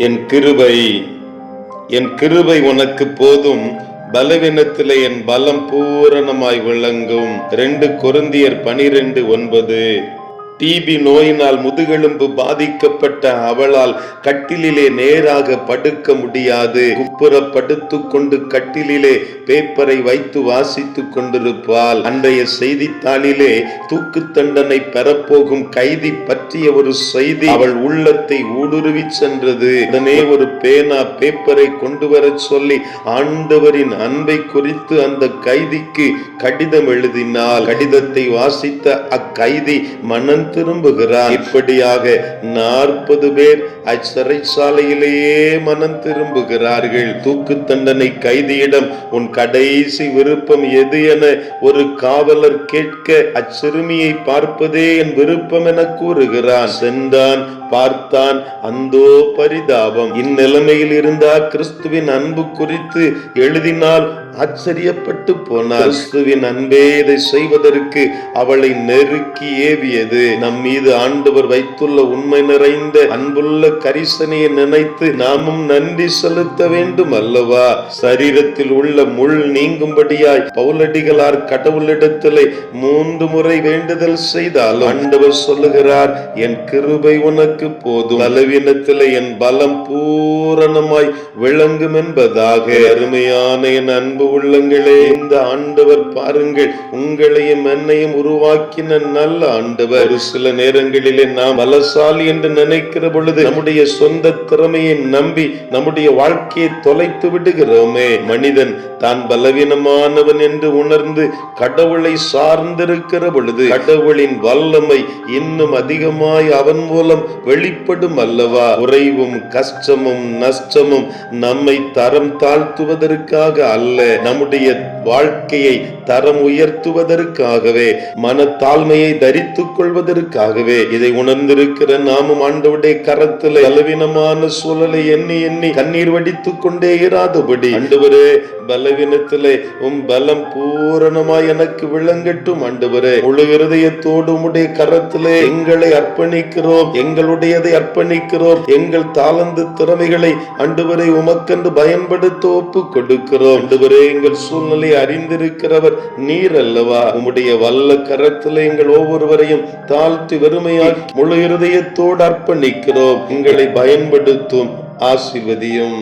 என் கிருபை உனக்கு போதும், பலவீனத்திலே என் பலம் பூரணமாய் விளங்கும். 2 கொரிந்தியர் 12:9. டிபி நோயினால் முதுகெலும்பு பாதிக்கப்பட்ட அவளால் கட்டிலிலே நேராக படுக்க முடியாது. குப்புற படுத்துக் கொண்டு கட்டிலிலே பேப்பரை வைத்து வாசித்துக் கொண்டிருப்பாள். அன்றைய செய்தித்தாளிலே தூக்கு தண்டனை பெறப்போகும் கைதி பற்றிய ஒரு செய்தி அவள் உள்ளத்தை ஊடுருவி சென்றது. உடனே ஒரு பேனா பேப்பரை கொண்டு வர சொல்லி ஆண்டவரின் அன்பை குறித்து அந்த கைதிக்கு கடிதம் எழுதினாள். கடிதத்தை வாசித்த அக்கைதி மனம் திரும்புகிறார். இப்படியாக 40 பேர் அச்சிறைச்சாலையிலேயே மனம் திரும்புகிறார்கள். தூக்கு தண்டனை கைதியிடம் உன் கடைசி விருப்பம் எது என ஒரு காவலர் கேட்க, அச்சிறுமியை பார்ப்பதே என் விருப்பம் என கூறுகிறான். சென்றான், பார்த்தான். அந்தோ பரிதாபம்! இந்நிலைமையில் இருந்தா கிறிஸ்துவின் அன்பு குறித்து எழுதினால் ஆச்சரியப்பட்டு போனார். கிறிஸ்துவின் அன்பே இதை செய்வதற்கு அவளை நெருக்கி ஏவியது. நம் மீது ஆண்டவர் வைத்துள்ள உண்மை நிறைந்த அன்புள்ள கரிசனையை நினைத்து நாமும் நன்றி செலுத்த வேண்டும் அல்லவா? சரீரத்தில் உள்ள முள் நீங்கும்படியாய் பவுலடிகளார் கடவுளிடத்திலே 3 முறை வேண்டுதல் செய்தாலும் ஆண்டவர் சொல்லுகிறார், என் கிருபை உனக்கு போதும், பலவீனத்திலே என் பலம் பூரணமாய் விளங்கும் என்பதாக. அருமையான என் அன்பு உள்ளங்களே, இந்த ஆண்டவர் பாருங்கள், உங்களையும் என்னையும் உருவாக்கின நல்ல ஆண்டவர். ஒரு சில நேரங்களிலே நாம் பலசாலி என்று நினைக்கிற பொழுது நம்முடைய சொந்த திறமையை நம்பி நம்முடைய வாழ்க்கையை தொலைத்து விடுகிறோமே. மனிதன் தான் பலவீனமானவன் என்று உணர்ந்து கடவுளை சார்ந்திருக்கிற பொழுது கடவுளின் வல்லமை இன்னும் அதிகமாய் அவன் மூலம் வெளிப்படும் அல்லவா? குறைவும் கஷ்டமும் நஷ்டமும் நம்மை தரம் தாழ்த்துவதற்காக அல்ல, நம்முடைய வாழ்க்கையை தரம் உயர்த்துவதற்காகவே, மனத்தாழ்மையை தரித்துக் கொள்வதற்காகவே. இதை உணர்ந்திருக்கிற நாமும் ஆண்டவருடைய கரத்தில் பலவீனமான சூழலை எண்ணி எண்ணி கண்ணீர் வடித்துக் கொண்டே இராதபடி, ஆண்டவரே பலவீனத்திலே உம் பலம் பூரணமாய் எனக்கு விளங்கட்டும். ஆண்டவரே, முழு இருதயத்தோடு உம்முடைய கரத்திலே எங்களை அர்ப்பணிக்கிறோம், எங்களுடையதை அர்ப்பணிக்கிறோம். எங்கள் தாளந்து திறமைகளை ஆண்டவரே உமக்கென்று பயன்படுத்த ஒப்பு கொடுக்கிறோம். ஆண்டவரே, எங்கள் சூழ்நிலை அறிந்திருக்கிறவர் நீர் அல்லவா? உம்முடைய வல்ல கரத்திலே எங்கள் ஒவ்வொருவரையும் தாழ்த்தி வெறுமையாய் முழு இருதயத்தோடு அர்ப்பணிக்கிறோம். எங்களை பயன்படுத்தும், ஆசீர்வதியும்.